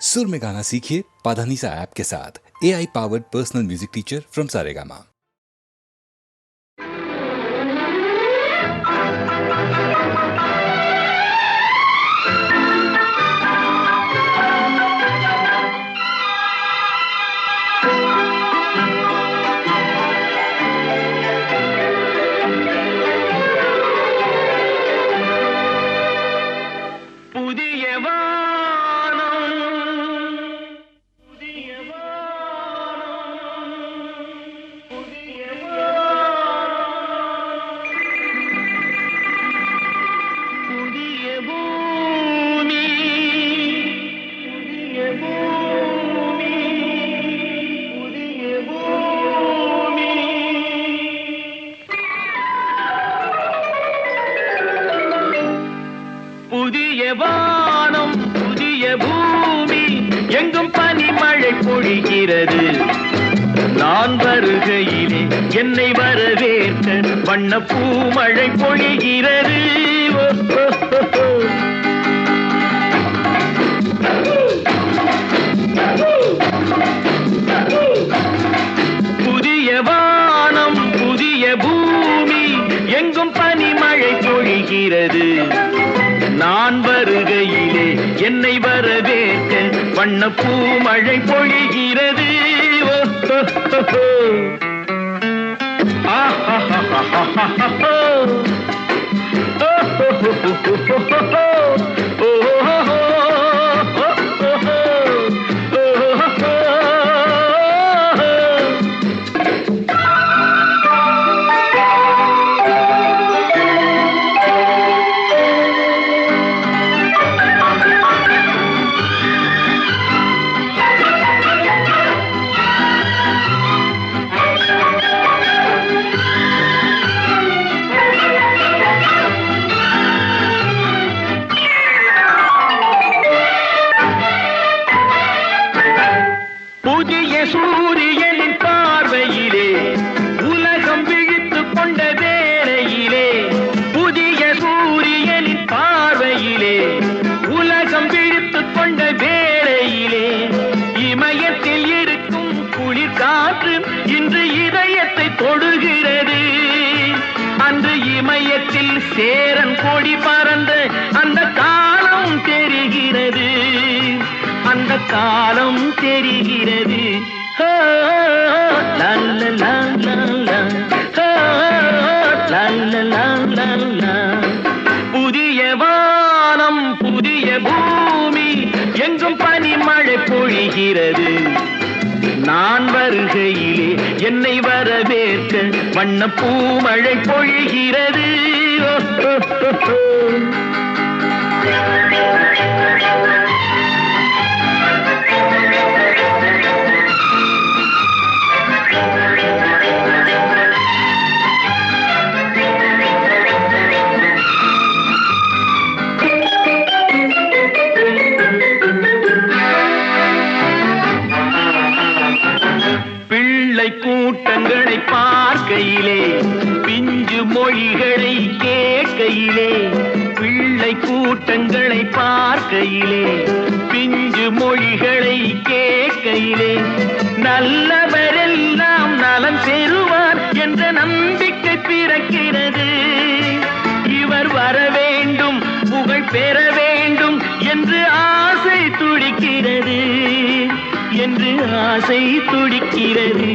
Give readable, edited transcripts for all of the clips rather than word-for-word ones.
सुर में गाना सीखिए पाधानीसा ऐप के साथ। AI powered personal music teacher from Saregama. வானம் புதிய பூமி எங்கும் பனிமழை பொழிகிறது. நான் வருகையிலே என்னை வரவேற்க வண்ண பூமழை பொழிகிறது. புதிய வானம் புதிய பூமி எங்கும் பனிமழை பொழிகிறது. நான் வருகையிலே என்னை வரவேற்க வண்ண பூமழை பொழிகிறது. சூரியனின் பார்வையிலே உலகம் விழித்துக் கொண்ட வேளையிலே, புதிய சூரியனின் பார்வையிலே உலகம் விழித்துக் கொண்ட வேளையிலே, இமயத்தில் இருக்கும் குளிர் காற்று இன்று இதயத்தை தொடுகிறது. அன்று இமயத்தில் சேரன் கொடி பறந்த அந்த காலம் தெரிகிறது. அந்த காலம் தெரிகிறது. புதிய வானம் புதிய பூமி எங்கும் பனிமழை பொழிகிறது. நான் வருகையிலே என்னை வரவேற்க வண்ண பூமழை பொழிகிறது. கூட்டங்களை பார்க்கையிலே பிஞ்சு மொழிகளை கேட்கையிலே, பிள்ளை கூட்டங்களை பார்க்கையிலே பிஞ்சு மொழிகளை கேட்கையிலே, நல்லவரெல்லாம் நலம் பெறுவார் என்ற நம்பிக்கை பிறக்கிறது. இவர் வர வேண்டும் புகழ் பெற வேண்டும் என்று ஆசை துடிக்கிறது. என்று ஆசை துடிக்கிறது.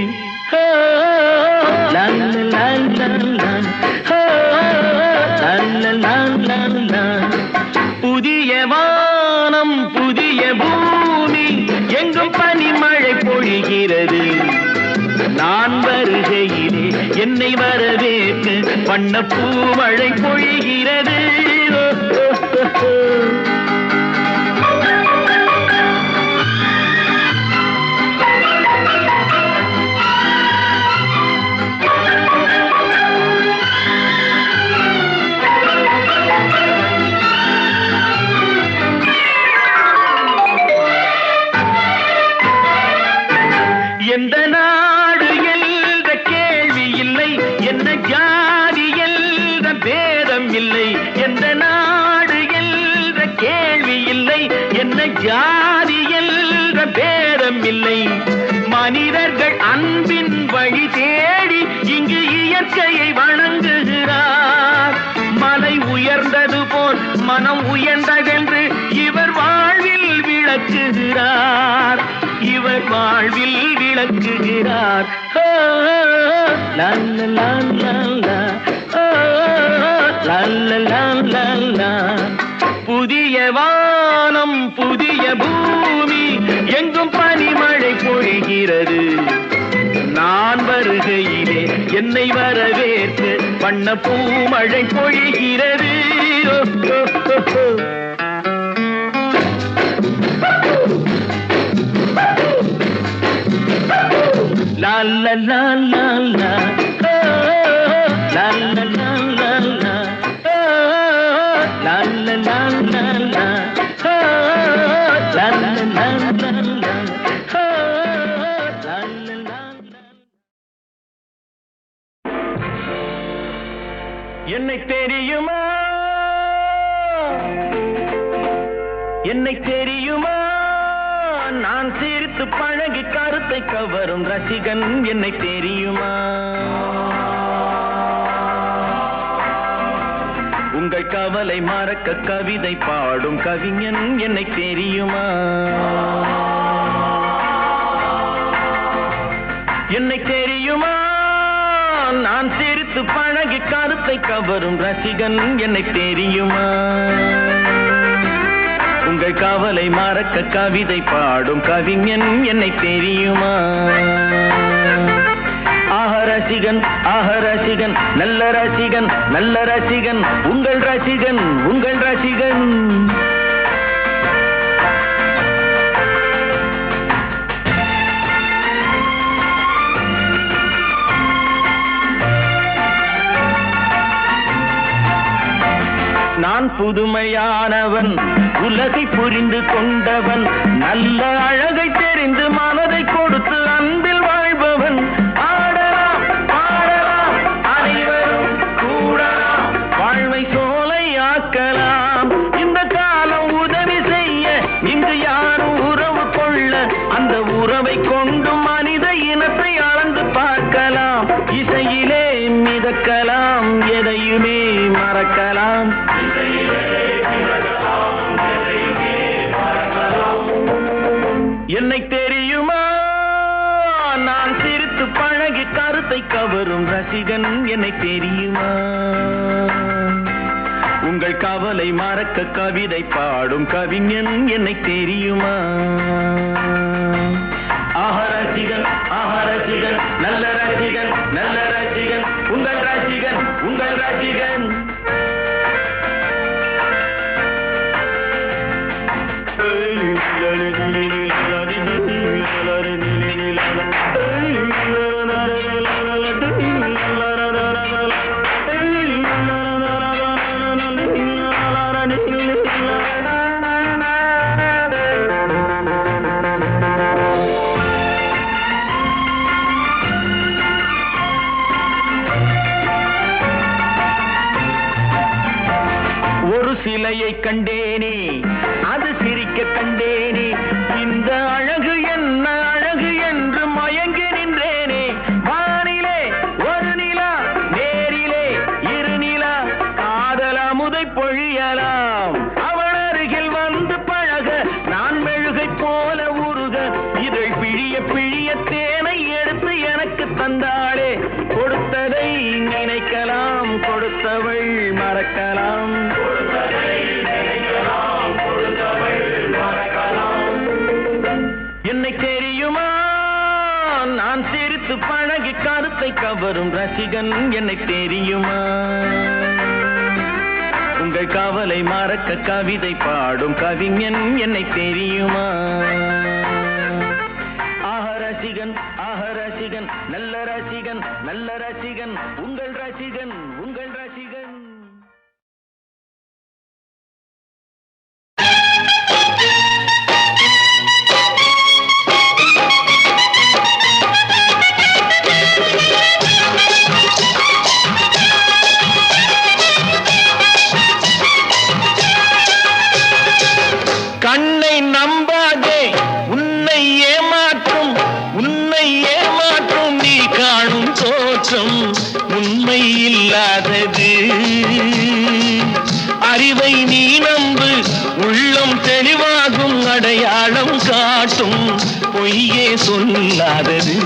புதிய வானம் புதிய பூமி எங்கும் பனிமழை பொழிகிறது. நான் வருகையிலே என்னை வரவேற்க வண்ண பூமழை பொழிகிறது. எந்த நாடு என்ற கேள்வி இல்லை, என்ன ஜாதி என்ற பேதம் இல்லை. எந்த நாடு என்ற இல்லை. மனிதர்கள் அன்பின் வழி தேடி இங்கு இயற்கையை வணங்குகிறார். மலை உயர்ந்தது போல் மனம் உயர்ந்ததென்று இவர் வாழ்வில் விளக்குகிறார். இவர் வாழ்வில் விளக்குகிறார். லா லா லா லா லா. லா லா லா லா லா. புதிய வானம் புதிய பூமி எங்கும் பனிமழை பொழிகிறது. நான் வருகையிலே என்னை வரவேற்க வண்ண பூமழை பொழிகிறது. லா லா லா லா லா. லா லா லா லா லா. லா லா லா லா லா. லா லா லா லா லா. என்னை தெரியுமா, என்னை தெரியுமா, நான் சிரித்து பழகி கருத்தை கவரும் ரசிகன் என்னை தெரியுமா. உங்கள் கவலை மறக்க கவிதை பாடும் கவிஞன் என்னை தெரியுமா. என்னை தெரியுமா, நான் சிரித்து பழகி கருத்தை கவரும் ரசிகன் என்னை தெரியுமா. உங்கள் கவலை மறக்க கவிதை பாடும் கவிஞன் என்னை தெரியுமா. ஆஹ ரசிகன், ஆஹ ரசிகன், நல்ல ரசிகன், நல்ல ரசிகன், உங்கள் ரசிகன், உங்கள் ரசிகன். நான் புதுமையானவன், உலகை புரிந்து கொண்டவன், நல்ல அழகை தெரிந்து மனதை கொடுத்து அன்பில் வாழ்பவன். ஆடலாம் பாடலாம் அனைவரும் கூடலாம், வாழ்வை சோலை ஆக்கலாம். இந்த காலம் உதவி செய்ய இங்கு யாரும் உறவு கொள்ள, அந்த உறவை கொண்டு மனித இனத்தை அளந்து பார்க்கலாம். இசையிலே மிதக்கலாம், எதையுமே மறக்கலாம். என்னை தெரியுமா, நான் சிரித்து பழகி கருத்தை கவரும் ரசிகன் என்னை தெரியுமா. உங்கள் கவலை மறக்க கவிதை பாடும் கவிஞன் என்னை தெரியுமா. ஆஹ ரசிகன், ஆஹ ரசிகன், நல்ல ரசிகன், நல்ல ரசிகன், உங்கள் ரசிகன், உங்கள் ரசிகன். ஒரு சிலையை கண்டேனே, அது சிரிக்க கண்டேனே, இந்த அழகு என்ன அழகு என்று மயங்கி நின்றேனே. வானிலே ஒரு நிலா, நேரிலே இரு நிலா, காதல் அமுதை பொழியலாம். அவள் அருகில் வந்து பழக நான் மெழுகை போல உருக, இதழ் பிழிய பிழிய தேனை எடுத்து எனக்கு தந்தாளே. கொடுத்ததை நினைக்கலாம், கொடுத்தவள் மறக்கலாம். என்னை தெரியுமா, நான் சிரித்து பழகி கருத்தை கவரும் ரசிகன் என்னை தெரியுமா. உங்கள் கவலை மறக்க கவிதை பாடும் கவிஞன் என்னை தெரியுமா. ஆஹ ரசிகன், ஆஹ ரசிகன், நல்ல ரசிகன், நல்ல ரசிகன், உங்கள் ரசிகன், உங்கள் ரசிகன். கண்ணை நம்பாதே, உன்னை ஏமாற்ற அடையாளம் காட்டும் பொய்யே சொல்லாதது.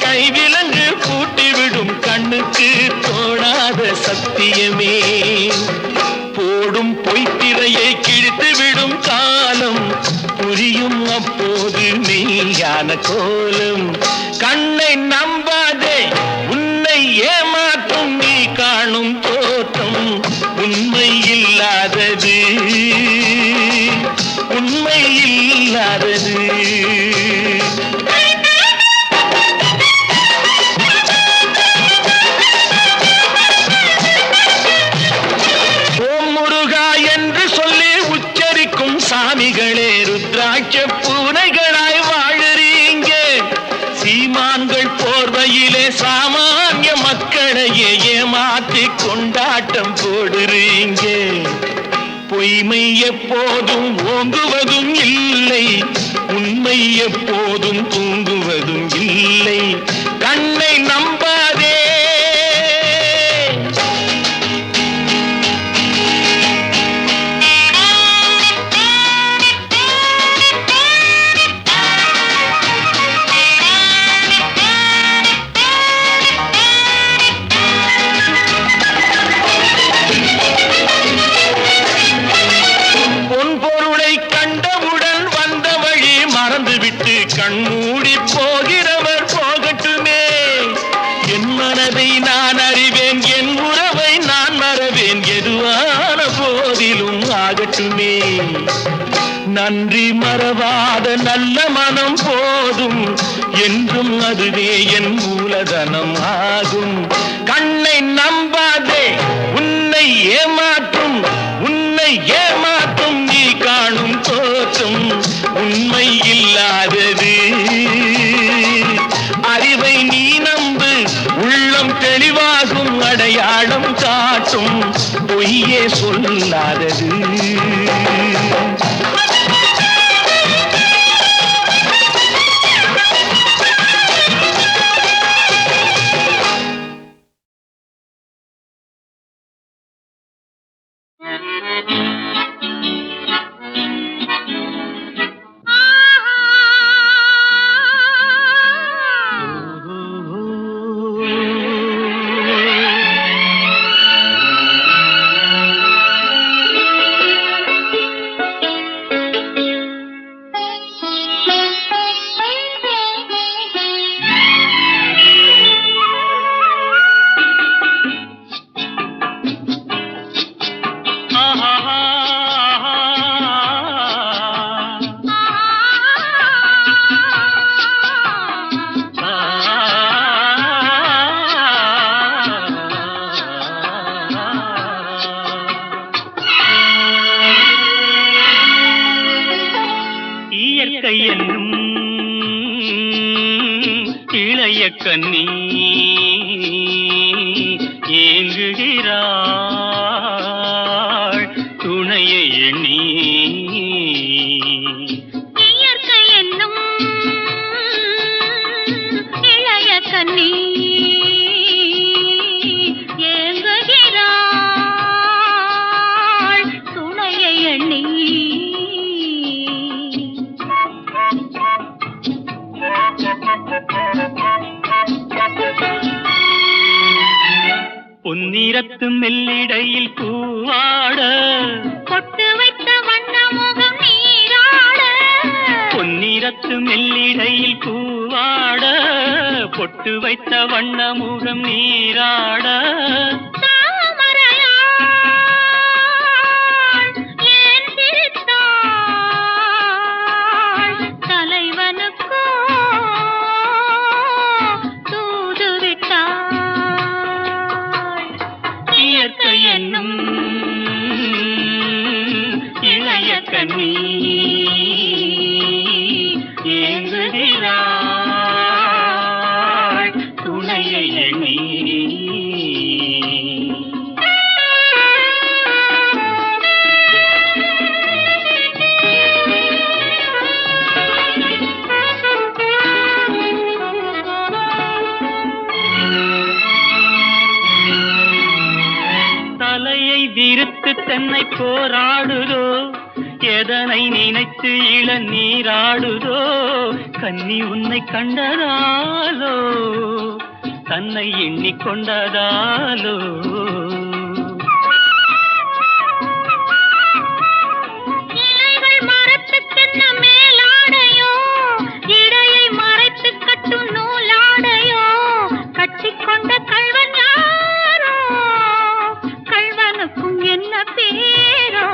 கைவிலங்கு பூட்டிவிடும் கண்ணுக்கு தோணாத சத்தியமே. போடும் பொய்த்திரையை கிழித்துவிடும் காலம் புரியும் அப்போது மெய்யான கோலம். கண்ணை நம்பாதே உன்னை ஏமாற்றும் நீ காணும் தோற்றம் உண்மை இல்லாதது, உண்மை இல்லாதது. சாமிகளே ருத்ராட்ச பூனைகளாய் வாழறீங்க. சீமான்கள் போர்வையிலே சாமானிய மக்களையே ஏமாற்றி கொண்டாட்டம் போடுறீங்க. பொய்மை எப்போதும் ஓங்குவதும் இல்லை, உண்மை எப்போதும் தூங்குவதும் இல்லை. கண்ணை நம்பாதே. கண்மூடி போகிறவர் போகட்டுமே. என் மனதை நான் அறிவேன், என் உறவை நான் மறவேன், எதுவான போதிலும் ஆகட்டுமே. நன்றி மறவாத நல்ல மனம் போதும், என்றும் அதுவே என் மூலதனம் ஆகும். கண்ணை நம்பாதே உன்னை ஏமாற்றும், உன்னை ஏமாற்றும் நீ காணும் தோற்றம் உண்மை இல்லாதது. அறிவை நீ நம்பு, உள்ளம் தெளிவாகும், அடையாளம் காட்டும் பொய்யே சொல்லாதது. இளைய கண்ணி ஏங்குகிறாள் துணையை எண்ணி. இயற்கை என்னும் இளைய கண்ணி ஏங்குகிறாள் துணையை எண்ணி. பொன்னிறத்து மெல்லிடையில் பூவாட பொட்டு வைத்த வண்ண முகம் நீராட. பொன்னிறத்து மெல்லிடையில் பூவாட பொட்டு வைத்த வண்ண முகம் நீராட. என்னும் இளைய கண்ணி போராடுதோ எதனை நினைத்து இளநீராடுதோ கன்னி உன்னை கண்டதாலோ தன்னை எண்ணிக்கொண்டதாலோ இலைகள் மரத்துக்கென்ன மேலாடையோ இடையை மறைத்து கட்டும் நூலாடையோ கட்டிக்கொண்ட கள்வன் யாரோ கள்வனுக்கும் என்ன பேரோ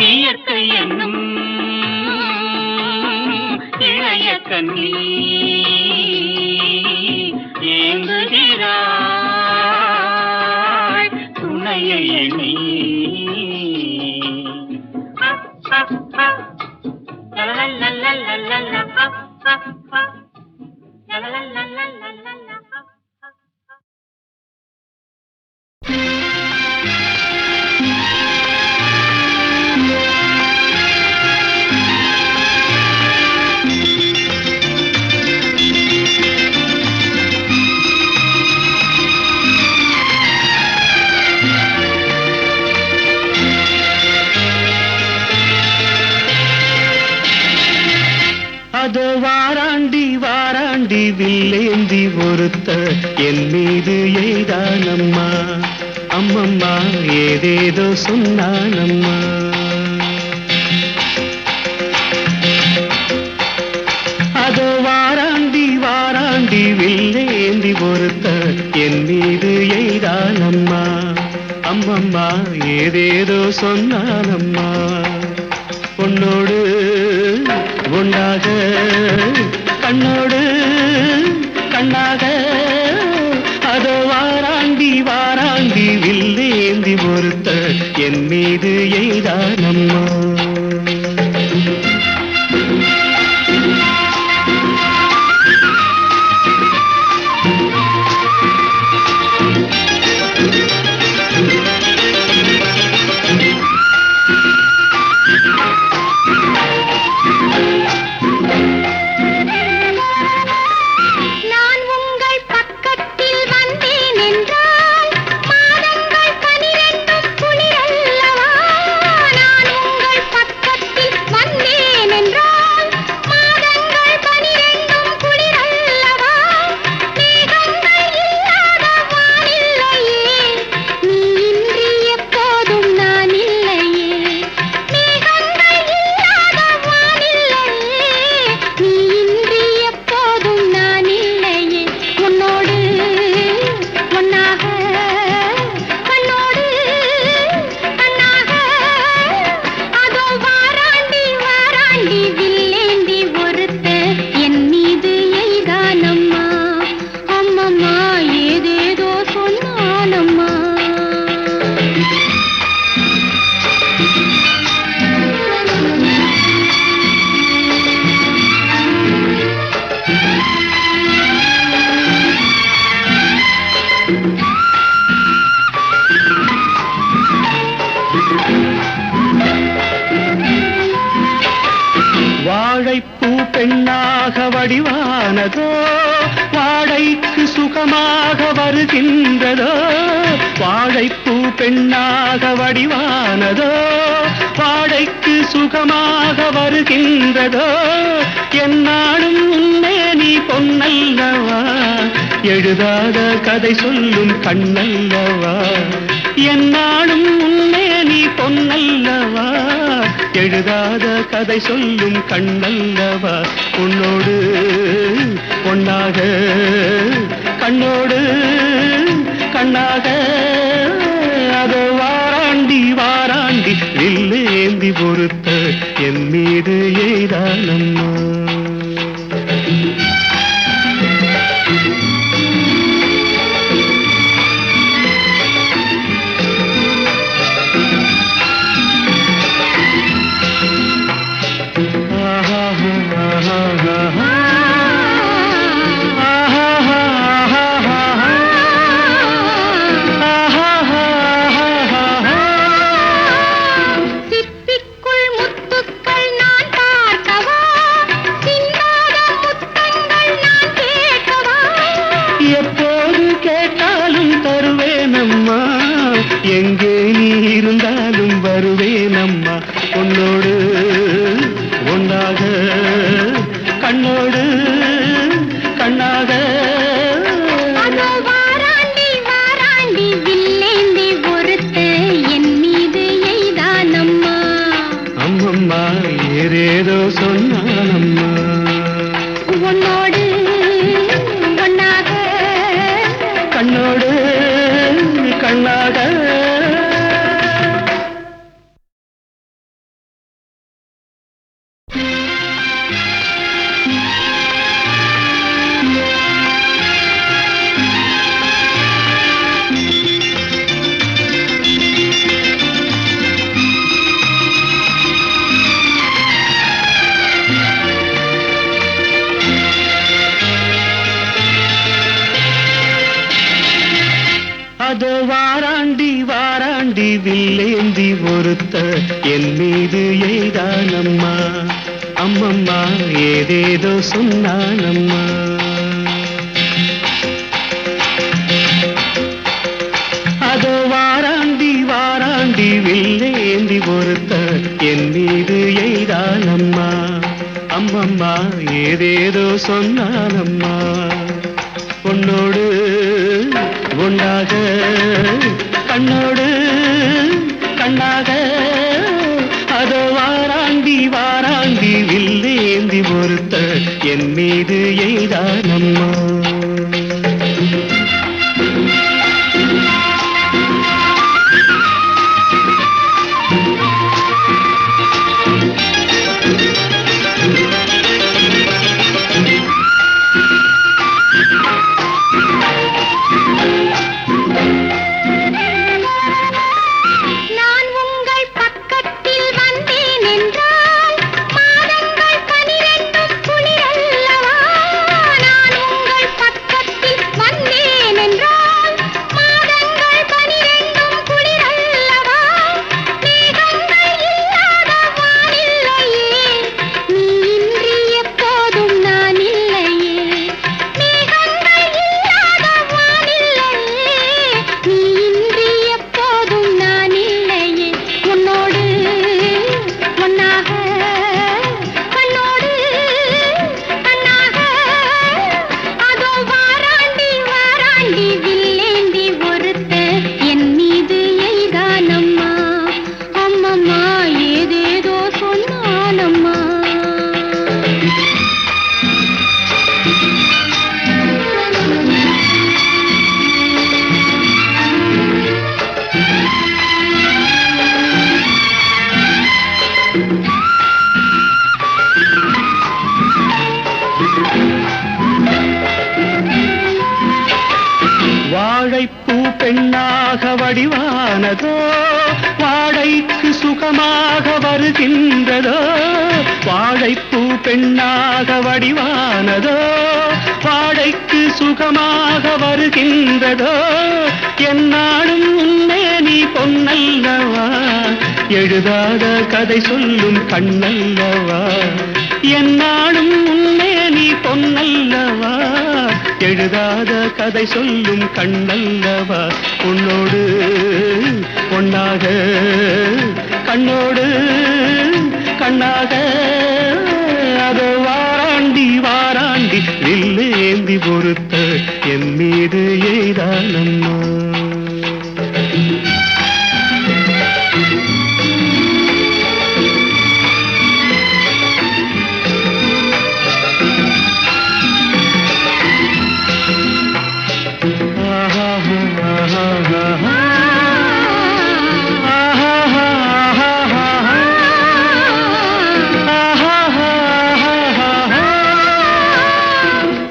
இயற்கை என்னும் இளைய கன்னி ஏங்குகிறாள் துணையை எண்ணி அதோ வாராண்டி வாராண்டி வில்லேந்தி ஒருத்த என் மீது எய்தானம்மா அம்மம்மா ஏதேதோ சொன்னானம்மா அதோ வாராண்டி வாராண்டி வில்லேந்தி ஒருத்த என் மீது எய்தானம்மா அம்மம்மா ஏதேதோ சொன்னானம்மா பொன்னோடு ஒன்றாக கண்ணோடு கண்ணாக அதோ வாராண்டி வாராண்டி வில்லேந்தி ஒருத்த என் மீது எய்தானம்மா வாழைப்பூ பெண்ணாக வடிவானதோ வாழைக்கு சுகமாக வருகின்றதோ வாழைப்பூ பெண்ணாக வடிவானதோ வாழைக்கு சுகமாக வருகின்றதோ என்னாலும் உன்னே நீ பொன்னல்லவா எழுதாத கதை சொல்லும் கண்ணல்லவா என்னாலும் உன்னே நீ பொன்னல்லவா எழுதாத கதை சொல்லும் கண்ணல்லவா உன்னோடு பொன்னாக கண்ணோடு கண்ணாக அதோ வாராண்டி வாராண்டி வில்லேந்தி பொறுத்த என் மீது எய்தானம்மா எங்கே நீ இருந்தால் கண்ணோடு கண்ணாக அதோ வாராண்டி வாராண்டி வில்லேந்தி ஒருத்த என் மீது எய்தானம்மா. அம்மம்மா ஏதேதோ சொன்னானம்மா. உன்னோடு ஒன்னாக கண்ணோடு கண்ணாக அதோ வாராண்டி வாராண்டி வில்லேந்தி ஒருத்த என் மீது எய்தானம்மா. அம்மம்மா ஏதேதோ சொன்னானம்மா. அதோ வாராண்டி வாராண்டி வில்லேந்தி ஒருத்த என் மீது எய்தானம்மா. அம்மம்மா ஏதேதோ சொன்னானம்மா. உன்னோடு ஒன்றாக கண்ணோடு கண்ணாக அதோ வாராண்டி வாராண்டி வில்லேந்தி ஒருத்த என் மீது எய்தானம்மா. நான் உங்கள் பக்கத்தில் வந்தேன் என்றால் மாதங்கள் 12 குளிரல்லவா. நான் உங்கள் பக்கத்தில் வந்தேன் என்றால் மாதங்கள் 12 குளிரல்லவா. மேகங்கள் இல்லாத வானில்லையே, நீ இன்றி எப்போதும் நான் இல்லையே. மேகங்கள் இல்லாத வானில்லையே, நீ இன்றி எப்போதும் நான் இல்லையே. உன்னோடு ஒன்னாக கண்ணோடு கண்ணாக அதோ வாராண்டி வாராண்டி வில்லேந்தி ஒருத்த என் மீது எய்தானம்மா. அம்மம்மா ஏதேதோ சொன்னானம்மா. வாழைப்பூ பெண்ணாக வடிவானதோ, வாழைக்கு சுகமாக வருகின்றதோ. வாழைப்பூ பெண்ணாக வடிவானதோ, வாழைக்கு சுகமாக வருகின்றதோ. என்னாலும் உன்னே நீ பொன்னல்லவா, எழுதாத கதை சொல்லும் கண்ணல்லவா. என்னாலும் உன்னே நீ பொன்னல்லவா, எழுதாத கதை சொல்லும் கண்ணல்லவா. உன்னோடு பொன்னாக கண்ணோடு கண்ணாக அதோ வாராண்டி வாராண்டி வில்லேந்தி பொறுத்த என் மீது எய்தானம்மா.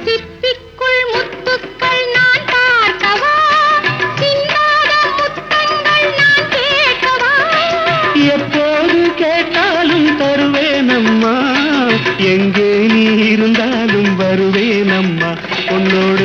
சிப்பிக்குள் முத்துக்கள் நான் பார்க்கவா, சிந்தாத முத்தங்கள் நான் கேட்கவா. எப்போது கேட்டாலும் தருவேனம்மா, எங்கே நீ இருந்தாலும் வருவேனம்மா. உன்னோடு